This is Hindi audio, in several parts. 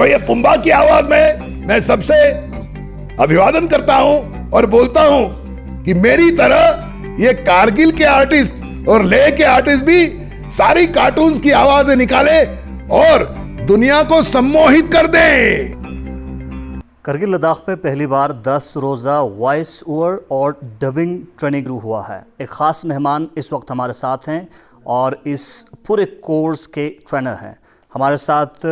तो ये पुम्बा की आवाज में मैं सबसे अभिवादन करता हूं और बोलता हूं कि मेरी तरह ये कारगिल के आर्टिस्ट और लेह के आर्टिस्ट भी सारी कार्टून्स की आवाजें निकाले और दुनिया को सम्मोहित कर दें। करगिल लद्दाख में पहली बार 10 रोज़ा वॉइस ओवर और डबिंग ट्रेनिंग शुरू हुआ है। एक ख़ास मेहमान इस वक्त हमारे साथ हैं और इस पूरे कोर्स के ट्रेनर हैं। हमारे साथ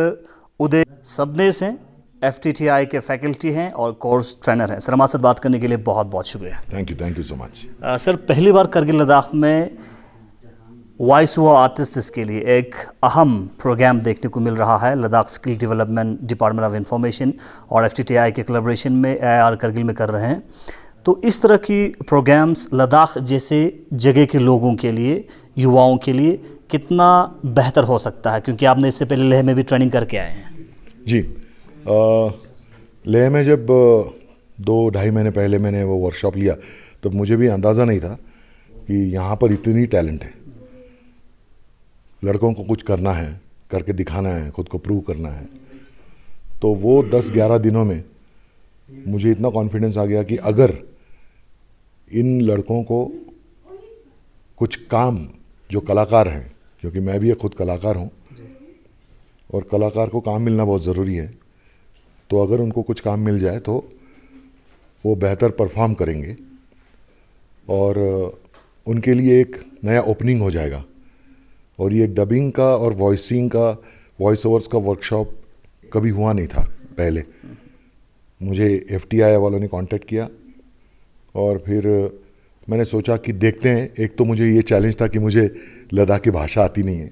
उदय सबनेस हैं, FTTI के फैकल्टी हैं और कोर्स ट्रेनर हैं। सर, हमारे साथ बात करने के लिए बहुत बहुत शुक्रिया। Thank you so much. Sir, पहली बार करगिल लद्दाख में वॉइस ओवर आर्टिस्ट के लिए एक अहम प्रोग्राम देखने को मिल रहा है। Ladakh skill development department of information और FTTI के कोलैबोरेशन में AIR करगिल में कर रहे हैं। तो इस तरह की प्रोग्राम्स लद्दाख जैसे जगह के लोगों के लिए, युवाओं के लिए कितना बेहतर हो सकता है, क्योंकि आपने इससे पहले लेह में भी ट्रेनिंग करके आए हैं। जी, लेह में जब 2-2.5 महीने पहले मैंने वो वर्कशॉप लिया तब मुझे भी अंदाज़ा नहीं था कि यहाँ पर इतनी टैलेंट है। लड़कों को कुछ करना है, करके दिखाना है, खुद को प्रूव करना है। तो वो 10-11 दिनों में मुझे इतना कॉन्फिडेंस आ गया कि अगर इन लड़कों को कुछ काम, जो कलाकार हैं, क्योंकि मैं भी खुद कलाकार हूँ और कलाकार को काम मिलना बहुत ज़रूरी है, तो अगर उनको कुछ काम मिल जाए तो वो बेहतर परफॉर्म करेंगे और उनके लिए एक नया ओपनिंग हो जाएगा। और ये डबिंग का और वॉइसिंग का, वॉइस ओवर्स का वर्कशॉप कभी हुआ नहीं था पहले। मुझे FTI वालों ने कांटेक्ट किया और फिर मैंने सोचा कि देखते हैं। एक तो मुझे ये चैलेंज था कि मुझे लद्दाख की भाषा आती नहीं है,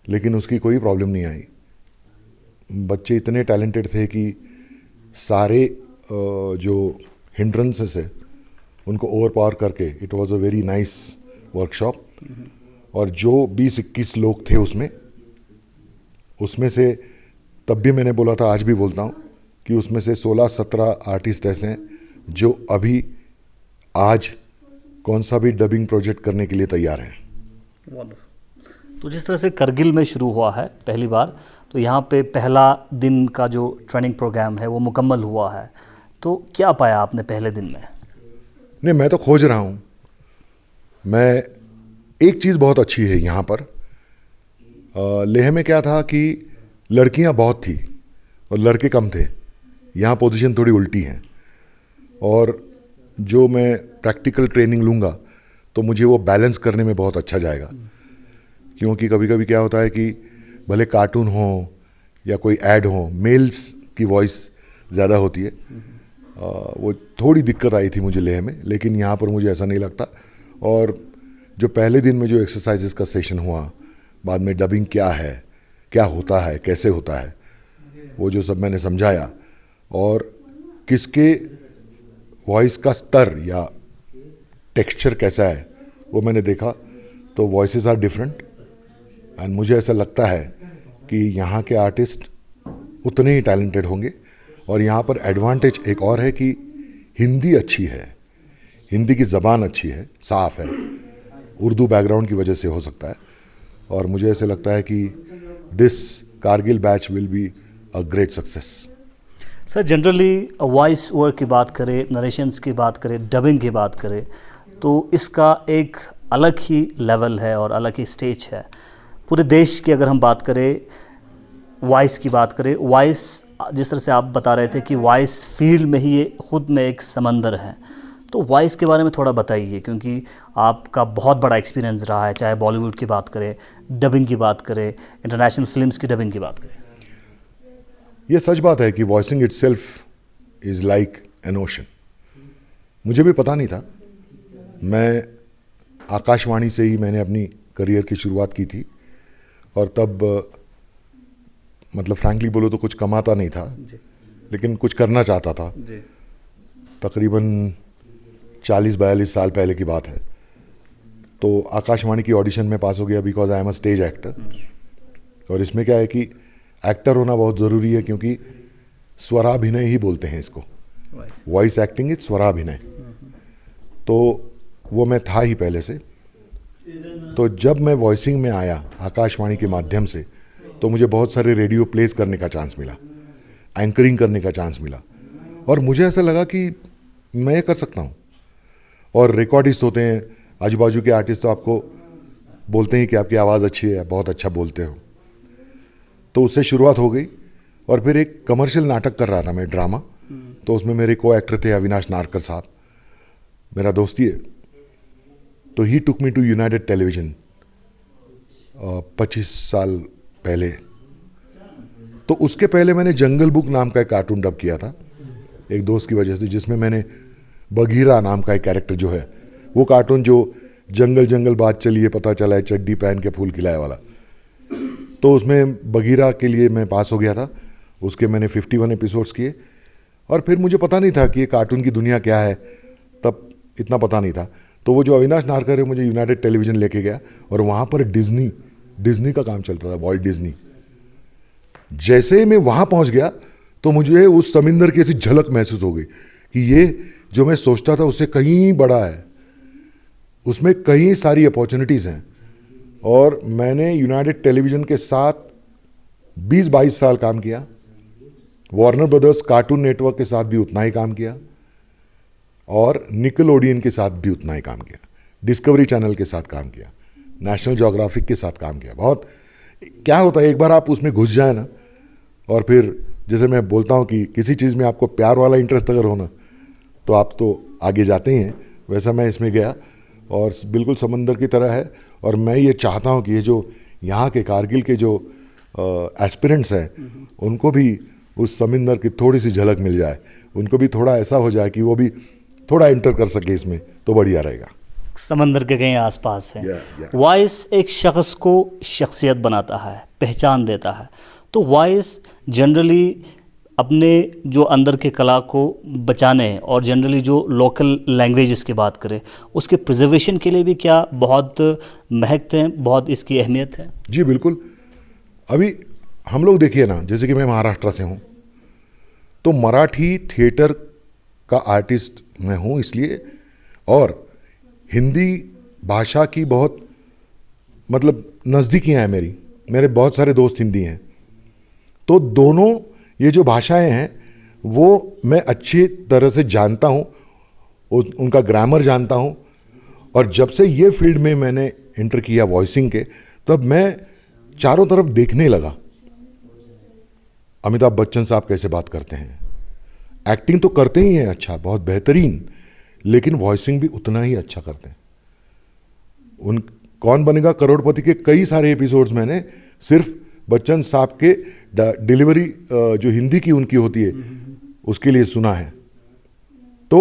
लेकिन उसकी कोई प्रॉब्लम नहीं आई। बच्चे इतने टैलेंटेड थे कि सारे जो हिंड्रेंसेस है उनको ओवर पावर करके it was a very nice workshop. और जो 20-21 लोग थे उसमें से तब भी मैंने बोला था, आज भी बोलता हूँ कि उसमें से 16-17 आर्टिस्ट ऐसे हैं जो अभी आज कौन सा भी डबिंग प्रोजेक्ट करने के लिए तैयार हैं। तो जिस तरह से करगिल में शुरू हुआ है पहली बार, तो यहाँ पे पहला दिन का जो ट्रेनिंग प्रोग्राम है वो मुकम्मल हुआ है। तो क्या पाया आपने पहले दिन में? नहीं, मैं तो खोज रहा हूँ। मैं एक चीज़ बहुत अच्छी है यहाँ पर। लेह में क्या था कि लड़कियाँ बहुत थी और लड़के कम थे। यहाँ पोजीशन थोड़ी उल्टी है और जो मैं प्रैक्टिकल ट्रेनिंग लूँगा तो मुझे वो बैलेंस करने में बहुत अच्छा जाएगा। क्योंकि कभी कभी क्या होता है कि भले कार्टून हो या कोई ऐड हो, मेल्स की वॉइस ज़्यादा होती है। वो थोड़ी दिक्कत आई थी मुझे लेह में, लेकिन यहाँ पर मुझे ऐसा नहीं लगता। और जो पहले दिन में जो एक्सरसाइजेस का सेशन हुआ, बाद में डबिंग क्या है, क्या होता है, कैसे होता है, वो जो सब मैंने समझाया और किसके वॉइस का स्तर या टेक्सचर कैसा है वो मैंने देखा। तो वॉइसेस आर डिफरेंट एंड मुझे ऐसा लगता है कि यहाँ के आर्टिस्ट उतने ही टैलेंटेड होंगे। और यहाँ पर एडवांटेज एक और है कि हिंदी अच्छी है, हिंदी की ज़बान अच्छी है, साफ़ है। उर्दू बैकग्राउंड की वजह से हो सकता है। और मुझे ऐसे लगता है कि this Kargil batch will be a great success. Sir, generally voice over की बात करें, नरेशंस की बात करें, डबिंग की बात करें, तो इसका एक अलग ही लेवल है और अलग ही स्टेज है। पूरे देश की अगर हम बात करें, वॉइस की बात करें, वॉइस जिस तरह से आप बता रहे थे कि वॉइस फील्ड में ही ये खुद में एक समंदर है। तो वॉइस के बारे में थोड़ा बताइए, क्योंकि आपका बहुत बड़ा एक्सपीरियंस रहा है, चाहे बॉलीवुड की बात करें, डबिंग की बात करें, इंटरनेशनल फिल्म्स की डबिंग की बात करें। ये सच बात है कि voicing itself is like an ocean. मुझे भी पता नहीं था। मैं आकाशवाणी से ही मैंने अपनी करियर की शुरुआत की थी और तब मतलब फ्रैंकली बोलो तो कुछ कमाता नहीं था, लेकिन कुछ करना चाहता था। तकरीबन 40-42 साल पहले की बात है। तो आकाशवाणी की ऑडिशन में पास हो गया because I am a stage actor. और इसमें क्या है कि एक्टर होना बहुत ज़रूरी है, क्योंकि स्वराभिनय ही बोलते हैं इसको। वॉइस एक्टिंग इज स्वराभिनय। तो वो मैं था ही पहले से। तो जब मैं वॉइसिंग में आया आकाशवाणी के माध्यम से, तो मुझे बहुत सारे रेडियो प्लेस करने का चांस मिला, एंकरिंग करने का चांस मिला, और मुझे ऐसा लगा कि मैं ये कर सकता हूँ। और रिकॉर्डिस्ट होते हैं, आजू बाजू के आर्टिस्ट तो आपको बोलते हैं कि आपकी आवाज़ अच्छी है, बहुत अच्छा बोलते हो। तो उससे शुरुआत हो गई, और फिर एक कमर्शियल नाटक कर रहा था मैं, ड्रामा। तो उसमें मेरे को एक्टर थे अविनाश नारकर साहब, मेरा दोस्ती है। तो ही टुक मी टू यूनाइटेड टेलीविजन 25 साल पहले। तो उसके पहले मैंने जंगल बुक नाम का एक कार्टून डब किया था एक दोस्त की वजह से, जिसमें मैंने बघीरा नाम का एक कैरेक्टर जो है, वो कार्टून जो जंगल जंगल बात चली है पता चला है चड्डी पहन के फूल खिलाए वाला, तो उसमें बघीरा के लिए मैं पास हो गया था। उसके मैंने 51 एपिसोड्स किए, और फिर मुझे पता नहीं था कि ये कार्टून की दुनिया क्या है, तब इतना पता नहीं था। तो वो जो अविनाश नारकर है मुझे यूनाइटेड टेलीविजन लेके गया, और वहाँ पर डिज्नी का काम चलता था, वॉल्ट डिज्नी। जैसे ही मैं वहाँ पहुँच गया तो मुझे उस समुंदर की ऐसी झलक महसूस हो गई कि ये जो मैं सोचता था उससे कहीं बड़ा है, उसमें कई सारी अपॉर्चुनिटीज़ हैं। और मैंने यूनाइटेड टेलीविज़न के साथ 20-22 साल काम किया, वार्नर ब्रदर्स कार्टून नेटवर्क के साथ भी उतना ही काम किया, और निकलोडियन के साथ भी उतना ही काम किया, डिस्कवरी चैनल के साथ काम किया, नेशनल ज्योग्राफिक के साथ काम किया। बहुत क्या होता है, एक बार आप उसमें घुस जाए ना, और फिर जैसे मैं बोलता हूँ कि किसी चीज़ में आपको प्यार वाला इंटरेस्ट अगर हो ना, तो आप तो आगे जाते ही हैं। वैसा मैं इसमें गया, और बिल्कुल समंदर की तरह है। और मैं ये चाहता हूँ कि ये जो यहाँ के कारगिल के जो एस्पिरेंट्स हैं, उनको भी उस समंदर की थोड़ी सी झलक मिल जाए, उनको भी थोड़ा ऐसा हो जाए कि वो भी थोड़ा एंटर कर सके इसमें, तो बढ़िया रहेगा। समंदर के कहीं आसपास है। Yeah. वॉइस एक शख्स को शख्सियत बनाता है, पहचान देता है। तो वॉइस जनरली अपने जो अंदर के कला को बचाने और जनरली जो लोकल लैंग्वेजेस की बात करें उसके प्रिजर्वेशन के लिए भी क्या बहुत महत्व है, बहुत इसकी अहमियत है? जी बिल्कुल। अभी हम लोग देखिए ना, जैसे कि मैं महाराष्ट्र से हूँ, तो मराठी थिएटर का आर्टिस्ट मैं हूँ इसलिए, और हिंदी भाषा की बहुत मतलब नज़दीकियाँ हैं मेरे बहुत सारे दोस्त हिंदी हैं। तो दोनों ये जो भाषाएं हैं वो मैं अच्छी तरह से जानता हूँ, उनका ग्रामर जानता हूँ। और जब से ये फील्ड में मैंने एंटर किया वॉइसिंग के, तब मैं चारों तरफ देखने लगा। अमिताभ बच्चन साहब कैसे बात करते हैं, एक्टिंग तो करते ही हैं अच्छा, बहुत बेहतरीन, लेकिन वॉइसिंग भी उतना ही अच्छा करते हैं। उन कौन बनेगा करोड़पति के कई सारे एपिसोड्स मैंने सिर्फ बच्चन साहब के डिलीवरी जो हिंदी की उनकी होती है उसके लिए सुना है। तो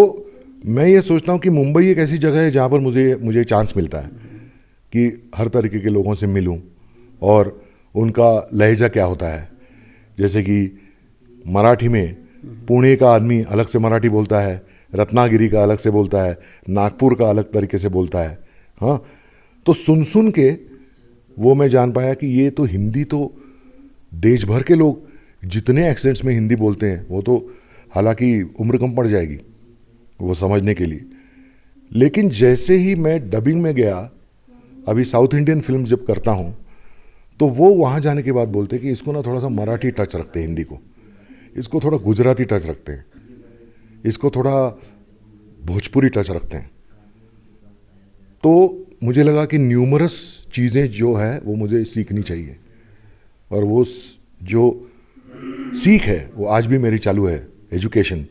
मैं ये सोचता हूँ कि मुंबई एक ऐसी जगह है जहाँ पर मुझे चांस मिलता है कि हर तरीके के लोगों से मिलूं, और उनका लहजा क्या होता है। जैसे कि मराठी में पुणे का आदमी अलग से मराठी बोलता है, रत्नागिरी का अलग से बोलता है, नागपुर का अलग तरीके से बोलता है। हाँ, तो सुन के वो मैं जान पाया कि ये तो हिंदी तो देश भर के लोग जितने एक्सेंट्स में हिंदी बोलते हैं वो तो हालांकि उम्र कम पड़ जाएगी वो समझने के लिए। लेकिन जैसे ही मैं डबिंग में गया, अभी साउथ इंडियन फिल्म जब करता हूँ, तो वो वहाँ जाने के बाद बोलते हैं कि इसको ना थोड़ा सा मराठी टच रखते हैं, हिंदी को, इसको थोड़ा गुजराती टच रखते हैं, इसको थोड़ा भोजपुरी टच रखते हैं। तो मुझे लगा कि न्यूमरस चीज़ें जो है वो मुझे सीखनी चाहिए, और वो जो सीख है वो आज भी मेरी चालू है, एजुकेशन।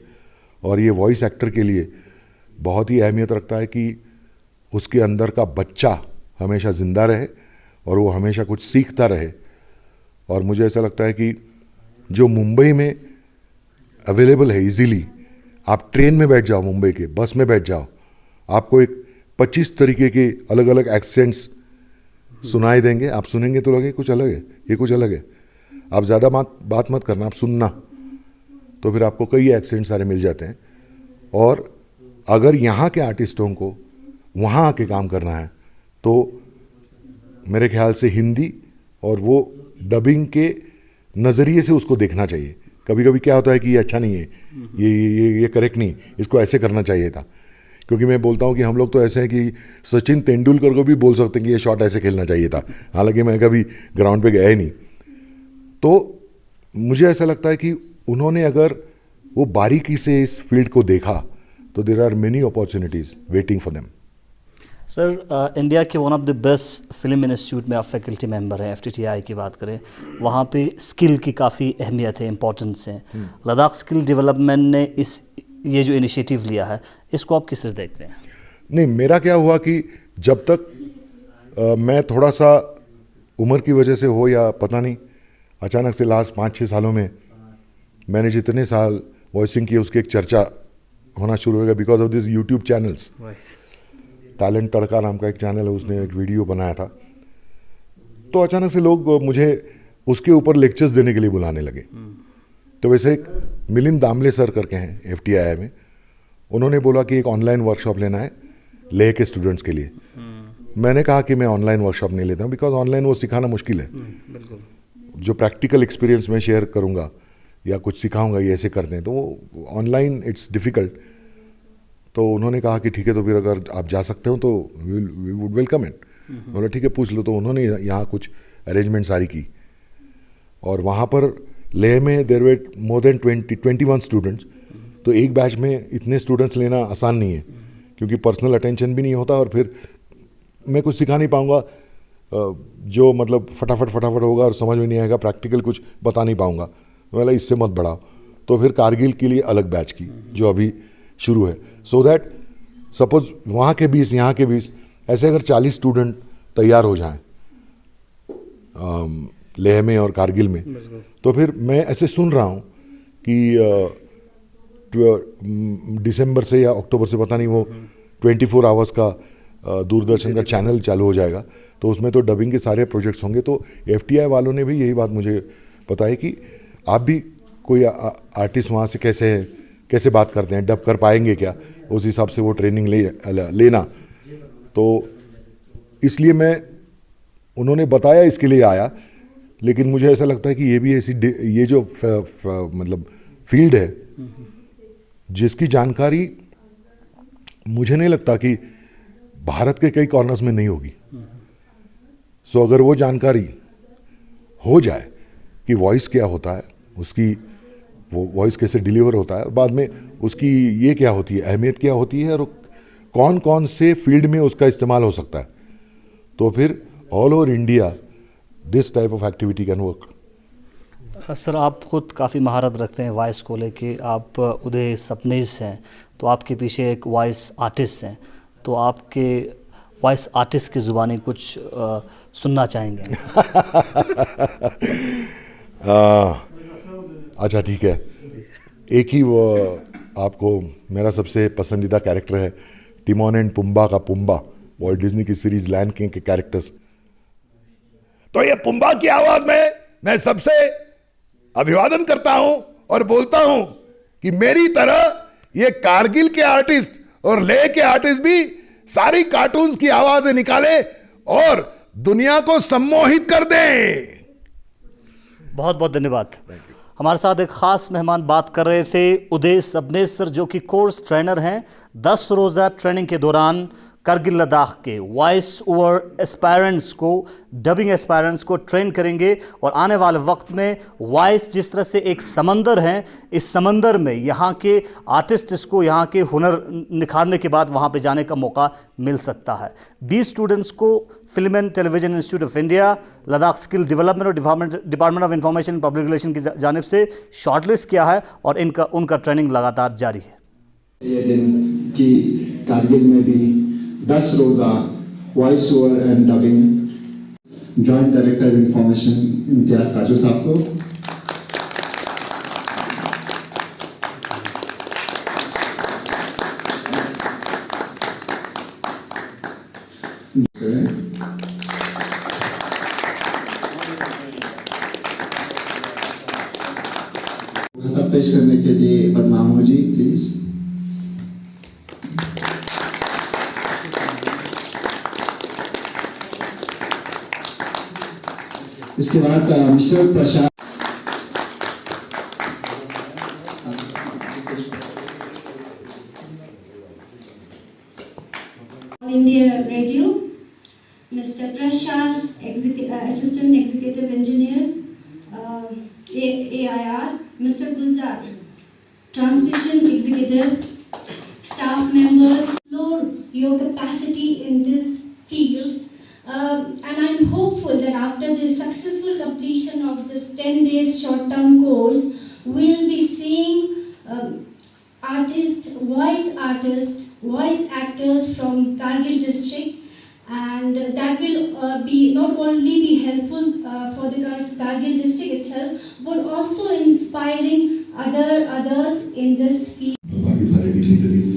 और ये वॉइस एक्टर के लिए बहुत ही अहमियत रखता है कि उसके अंदर का बच्चा हमेशा ज़िंदा रहे और वो हमेशा कुछ सीखता रहे। और मुझे ऐसा लगता है कि जो मुंबई में अवेलेबल है इजीली, आप ट्रेन में बैठ जाओ, मुंबई के बस में बैठ जाओ, आपको एक 25 तरीके के अलग अलग एक्सेंट्स सुनाई देंगे। आप सुनेंगे तो लगे कुछ अलग है, ये कुछ अलग है। आप ज़्यादा बात मत करना, आप सुनना, तो फिर आपको कई एक्सेंट सारे मिल जाते हैं। और अगर यहाँ के आर्टिस्टों को वहाँ आके काम करना है तो मेरे ख्याल से हिंदी और वो डबिंग के नज़रिए से उसको देखना चाहिए। कभी कभी क्या होता है कि ये अच्छा नहीं है, ये करेक्ट नहीं, इसको ऐसे करना चाहिए था। क्योंकि मैं बोलता हूँ कि हम लोग तो ऐसे हैं कि सचिन तेंदुलकर को भी बोल सकते हैं कि ये शॉट ऐसे खेलना चाहिए था, हालांकि मैं कभी ग्राउंड पे गया ही नहीं। तो मुझे ऐसा लगता है कि उन्होंने अगर वो बारीकी से इस फील्ड को देखा तो there are many opportunities waiting for them. Sir, India के one of the best film institute में आप फैकल्टी मेंबर हैं, एफटीटीआई की बात करें, वहाँ पे स्किल की काफ़ी अहमियत है, इम्पोर्टेंस है। लद्दाख स्किल डेवलपमेंट ने ये जो इनिशिएटिव लिया है, इसको आप किस तरह देखते हैं? नहीं, मेरा क्या हुआ कि जब तक मैं थोड़ा सा उम्र की वजह से हो या पता नहीं, अचानक से लास्ट 5-6 सालों में मैंने जितने साल वॉइसिंग की उसकी एक चर्चा होना शुरू हो गया because of this YouTube channels. Talent Tadka नाम का एक चैनल है, उसने एक वीडियो बनाया था, तो अचानक से लोग मुझे उसके ऊपर लेक्चर्स देने के लिए बुलाने लगे। तो वैसे एक मिलिंद दामले सर करके हैं एफटीआई में, उन्होंने बोला कि एक ऑनलाइन वर्कशॉप लेना है लेह के स्टूडेंट्स के लिए। मैंने कहा कि मैं ऑनलाइन वर्कशॉप नहीं लेता हूँ बिकॉज ऑनलाइन वो सिखाना मुश्किल है। जो प्रैक्टिकल एक्सपीरियंस मैं शेयर करूँगा या कुछ सिखाऊंगा ये ऐसे करते हैं, तो वो ऑनलाइन इट्स डिफ़िकल्ट। तो उन्होंने कहा कि ठीक है, तो फिर अगर आप जा सकते हो तो वी वुड वेलकम इट। बोला ठीक है, पूछ लो। तो उन्होंने यहाँ कुछ अरेंजमेंट सारी की और वहाँ पर लेह में there were more than 21 students. तो एक बैच में इतने स्टूडेंट्स लेना आसान नहीं है क्योंकि पर्सनल अटेंशन भी नहीं होता और फिर मैं कुछ सिखा नहीं पाऊँगा जो मतलब फटाफट होगा और समझ में नहीं आएगा, प्रैक्टिकल कुछ बता नहीं पाऊँगा। बोला इससे मत बढ़ाओ। तो फिर कारगिल के लिए अलग बैच की जो अभी शुरू है, सो दैट सपोज वहाँ के 20 यहाँ के 20 ऐसे अगर 40 स्टूडेंट तैयार हो जाएं लेह में और कारगिल में, तो फिर मैं ऐसे सुन रहा हूँ कि दिसंबर से या अक्टूबर से पता नहीं वो 24 आवर्स का दूरदर्शन का चैनल चालू हो जाएगा, तो उसमें तो डबिंग के सारे प्रोजेक्ट्स होंगे। तो एफटीआई वालों ने भी यही बात मुझे बताई कि आप भी कोई आर्टिस्ट वहाँ से कैसे बात करते हैं, डब कर पाएंगे क्या, उस हिसाब से वो ट्रेनिंग लेना। तो इसलिए मैं उन्होंने बताया इसके लिए आया, लेकिन मुझे ऐसा लगता है कि ये भी ऐसी ये जो मतलब फील्ड है जिसकी जानकारी मुझे नहीं लगता कि भारत के कई कॉर्नर्स में नहीं होगी। सो अगर वो जानकारी हो जाए कि वॉइस क्या होता है, उसकी वो वॉइस कैसे डिलीवर होता है, बाद में उसकी ये क्या होती है, अहमियत क्या होती है और कौन कौन से फील्ड में उसका इस्तेमाल हो सकता है, तो फिर all over India this type of activity can work. Sir, आप खुद काफ़ी महारत रखते हैं वॉइस को लेके। आप उदय सपनेस हैं, तो आपके पीछे एक वॉइस आर्टिस्ट हैं, तो आपके वॉइस आर्टिस्ट की ज़ुबानी कुछ सुनना चाहेंगे? अच्छा ठीक है, एक ही वो आपको मेरा सबसे पसंदीदा कैरेक्टर है टिमोन एंड पुम्बा का पुम्बा, वॉल्ट डिज्नी की सीरीज लायन किंग के कैरेक्टर्स। तो ये पुम्बा की आवाज में मैं सबसे अभिवादन करता हूं और बोलता हूं कि मेरी तरह ये कारगिल के आर्टिस्ट और लेह के आर्टिस्ट भी सारी कार्टून्स की आवाजें निकाले और दुनिया को सम्मोहित कर दें। बहुत बहुत धन्यवाद। हमारे साथ एक खास मेहमान बात कर रहे थे उदय सबनेस सर, जो कि कोर्स ट्रेनर हैं। 10 रोज़ा ट्रेनिंग के दौरान कारगिल लद्दाख के वॉइस ओवर एस्पायरेंट्स को, डबिंग एस्पायरेंट्स को ट्रेन करेंगे और आने वाले वक्त में वॉइस जिस तरह से एक समंदर है, इस समंदर में यहाँ के आर्टिस्ट को यहाँ के हुनर निखारने के बाद वहाँ पे जाने का मौका मिल सकता है। 20 स्टूडेंट्स को film and television institute of India, Ladakh skill development और department of information and public relation की जानिब से शॉर्टलिस्ट किया है और उनका ट्रेनिंग लगातार जारी है। ये दिन की कारगिल में भी 10 रोज़ा voice over and dubbing joint director information Imtiaz Taju साहब को, खिताब पेश करने के लिए बदमामू जी प्लीज। इसके बाद mister Prashant India radio, mister Prashant assistant executive engineer, Mr. Gulzar, transmission executive, staff members, explore your capacity in this field. And I'm hopeful that after the successful completion of this 10 days short-term course, we'll be seeing voice actors from Kargil district, and that will be not only be helpful for the Kargil district itself, but also inspiring others in this field. बाकी सारे डिग्निटरीज,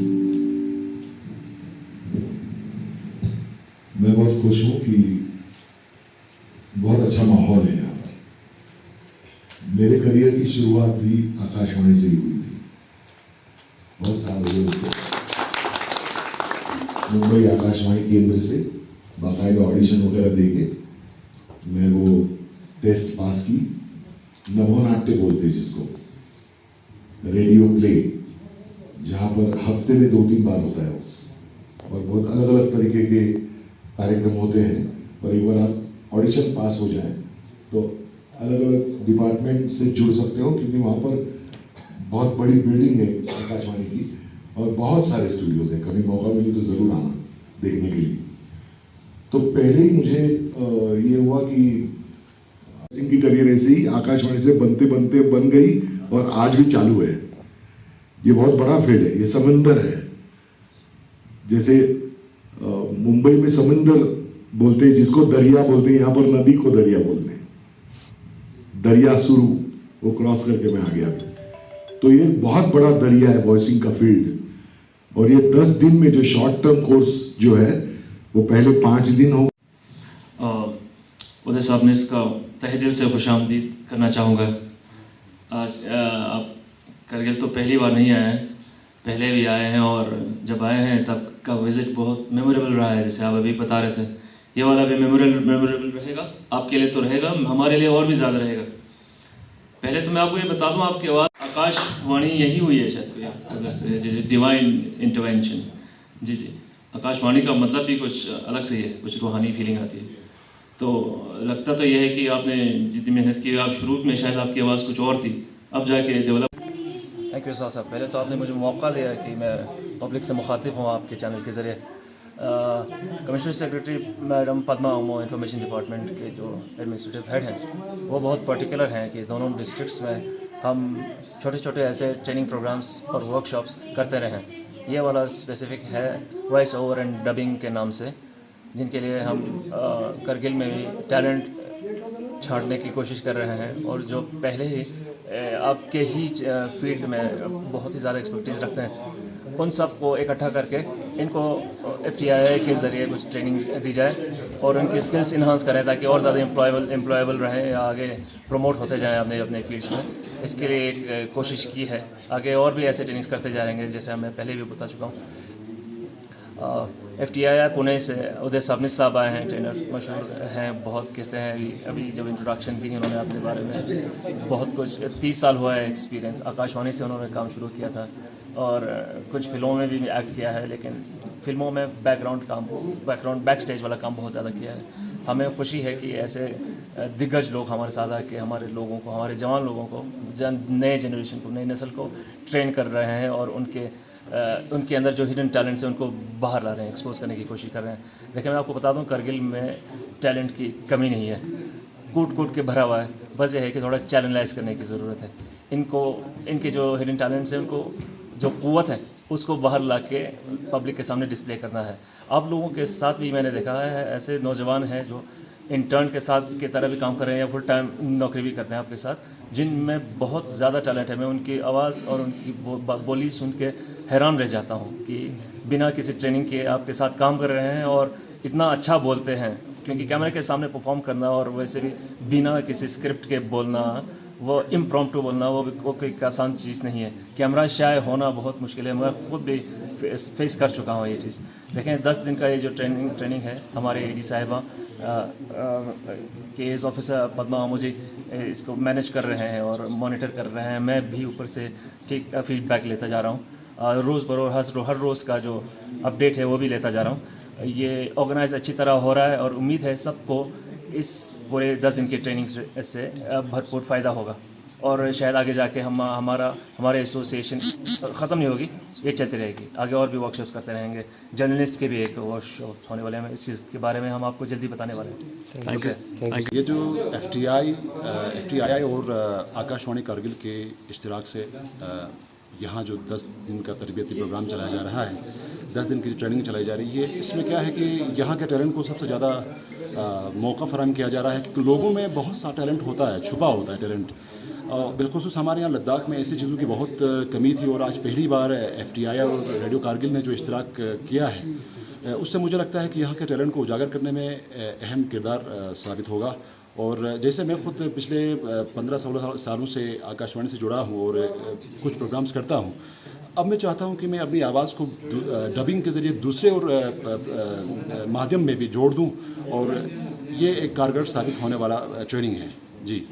मैं बहुत खुश हूँ कि बहुत अच्छा माहौल है यहाँ पर। मेरे करियर की शुरुआत भी आकाशवाणी से ही हुई थी, बहुत साल हुए उसको। मुंबई आकाशवाणी केंद्र से बाकायदा ऑडिशन वगैरह देके मैं वो टेस्ट पास की। नभोनाट्य बोलते जिसको, रेडियो प्ले, जहाँ पर हफ्ते में 2-3 बार होता है वो, और बहुत अलग अलग तरीके के कार्यक्रम होते हैं। और एक बार आप ऑडिशन पास हो जाए तो अलग अलग डिपार्टमेंट से जुड़ सकते हो, क्योंकि वहाँ पर बहुत बड़ी बिल्डिंग है आकाशवाणी की और बहुत सारे स्टूडियोज हैं। कभी मौका मिले तो ज़रूर आना देखने के लिए। तो पहले ही मुझे ये हुआ कि सिंह की करियर ऐसे ही आकाशवाणी से बनते बनते बन गई और आज भी चालू है। ये बहुत बड़ा फील्ड है, ये समंदर है। जैसे मुंबई में समंदर बोलते हैं जिसको दरिया बोलते हैं, यहाँ पर नदी को दरिया बोलते हैं। दरिया शुरू वो क्रॉस करके मैं आ गया। तो ये बहुत बड़ा दरिया है वॉइसिंग का फील्ड। और ये 10 दिन में जो शॉर्ट टर्म कोर्स जो है वो पहले 5 दिन हो। उदय साहब ने इसका तहे दिल से खुशामदीद करना चाहूँगा। आज आप करगिल तो पहली बार नहीं आए हैं, पहले भी आए हैं, और जब आए हैं तब का विज़िट बहुत मेमोरेबल रहा है। जैसे आप अभी बता रहे थे, ये वाला भी मेमोरेबल रहेगा। आपके लिए तो रहेगा, हमारे लिए और भी ज़्यादा रहेगा। पहले तो मैं आपको ये बता दूँ, आपकी आवाज़ आकाशवाणी यही हुई है शायद कोई अगर से डिवाइन इंटरवेंशन। जी जी, आकाशवाणी का मतलब भी कुछ अलग से ही है, कुछ रूहानी फीलिंग आती है। तो लगता तो यह है कि आपने जितनी मेहनत की, आप शुरू में शायद आपकी आवाज़ कुछ और थी, अब जाके डेवलप। थैंक यू साहब। पहले तो आपने मुझे मौका दिया कि मैं पब्लिक से मुखातिब हूँ आपके चैनल के ज़रिए। कमिश्नर सेक्रेटरी मैडम पद्मा उमो इंफॉर्मेशन डिपार्टमेंट के जो एडमिनिस्ट्रेटिव हेड हैं, वो बहुत पर्टिकुलर हैं कि दोनों डिस्ट्रिक्ट्स में हम छोटे छोटे ऐसे ट्रेनिंग प्रोग्राम्स और वर्कशॉप्स करते रहें। ये वाला स्पेसिफिक है वॉइस ओवर एंड डबिंग के नाम से, जिनके लिए हम करगिल में भी टैलेंट छांटने की कोशिश कर रहे हैं, और जो पहले ही आपके ही फील्ड में बहुत ही ज़्यादा एक्सपर्टीज़ रखते हैं, उन सब को इकट्ठा करके इनको FTII के ज़रिए कुछ ट्रेनिंग दी जाए और उनकी स्किल्स इन्हांस करें, ताकि और ज़्यादा एम्प्लॉयबल रहें या आगे प्रमोट होते जाएं अपने अपने फील्ड्स में। इसके लिए एक कोशिश की है, आगे और भी ऐसे ट्रेनिंग्स करते जाएंगे, जैसे मैं पहले भी बता चुका हूँ। FTII पुणे से उदय सबनिस साहब आए हैं, ट्रेनर मशहूर हैं, बहुत कहते हैं। अभी जब इंट्रोडक्शन दी उन्होंने अपने बारे में, बहुत कुछ 30 साल हुआ है एक्सपीरियंस। आकाशवाणी से उन्होंने काम शुरू किया था और कुछ फिल्मों में भी एक्ट किया है, लेकिन फिल्मों में बैक स्टेज वाला काम बहुत ज़्यादा किया है। हमें खुशी है कि ऐसे दिग्गज लोग हमारे साथ आके हमारे लोगों को, हमारे जवान लोगों को, नए जनरेशन को, नई नस्ल को ट्रेन कर रहे हैं और उनके अंदर जो हिडन टैलेंट्स हैं उनको बाहर ला रहे हैं, एक्सपोज करने की कोशिश कर रहे हैं। देखिए, मैं आपको बता दूं, करगिल में टैलेंट की कमी नहीं है, कूट के भरा हुआ है। बस ये है कि थोड़ा चैनलाइज करने की ज़रूरत है। इनके जो हिडन टैलेंट्स हैं, उनको जो क़ुव्वत है उसको बाहर ला के पब्लिक के सामने डिस्प्ले करना है। आप लोगों के साथ भी मैंने देखा है ऐसे नौजवान हैं जो इंटर्न के साथ की तरह भी काम कर रहे हैं या फुल टाइम नौकरी भी करते हैं आपके साथ, जिनमें बहुत ज़्यादा टैलेंट है। मैं उनकी आवाज़ और उनकी बोली सुन के हैरान रह जाता हूँ कि बिना किसी ट्रेनिंग के आपके साथ काम कर रहे हैं और इतना अच्छा बोलते हैं। क्योंकि कैमरे के सामने परफॉर्म करना और वैसे भी बिना किसी स्क्रिप्ट के बोलना, वो इम्प्रॉम्प्टू बोलना, वो कोई आसान चीज़ नहीं है। कैमरा शाय होना बहुत मुश्किल है, मैं खुद भी फेस कर चुका हूँ ये चीज़। देखें, 10 दिन का ये जो ट्रेनिंग है, हमारे AD साहिबा KS ऑफिसर पद्मा उमो जी इसको मैनेज कर रहे हैं और मॉनिटर कर रहे हैं। मैं भी ऊपर से ठीक फीडबैक लेता जा रहा हूँ। रोज़ बरोज़ हर रोज़ का जो अपडेट है वो भी लेता जा रहा हूँ। ये ऑर्गेनाइज अच्छी तरह हो रहा है और उम्मीद है सबको इस पूरे 10 दिन की ट्रेनिंग से भरपूर फ़ायदा होगा और शायद आगे जाके हमारे एसोसिएशन ख़त्म नहीं होगी, ये चलती रहेगी, आगे और भी वर्कशॉप्स करते रहेंगे। जर्नलिस्ट के भी एक वर्कशॉप होने वाले हैं, इस चीज़ के बारे में हम आपको जल्दी बताने वाले हैं। Thank you. ये जो FTII और आकाशवाणी कारगिल के इश्तिराक से यहाँ जो 10 दिन का तरबियती प्रोग्राम चलाया जा रहा है, 10 दिन की ट्रेनिंग चलाई जा रही है, इसमें क्या है कि यहाँ के टैलेंट को सबसे ज़्यादा मौका फराहम किया जा रहा है, क्योंकि लोगों में बहुत सा टैलेंट होता है, छुपा होता है टैलेंट। बिलखुसूस हमारे यहाँ लद्दाख में ऐसी चीज़ों की बहुत कमी थी, और आज पहली बार FTII और रेडियो कारगिल ने जो इश्तिराक किया है, उससे मुझे लगता है कि यहाँ के टैलेंट को उजागर करने में अहम किरदार साबित होगा। और जैसे मैं ख़ुद पिछले 15-16 सालों से आकाशवाणी से जुड़ा हूँ और कुछ प्रोग्राम्स करता हूँ, अब मैं चाहता हूँ कि मैं अपनी आवाज़ को डबिंग के ज़रिए दूसरे और माध्यम में भी जोड़ दूँ, और ये एक कारगर साबित होने वाला ट्रेनिंग है। जी।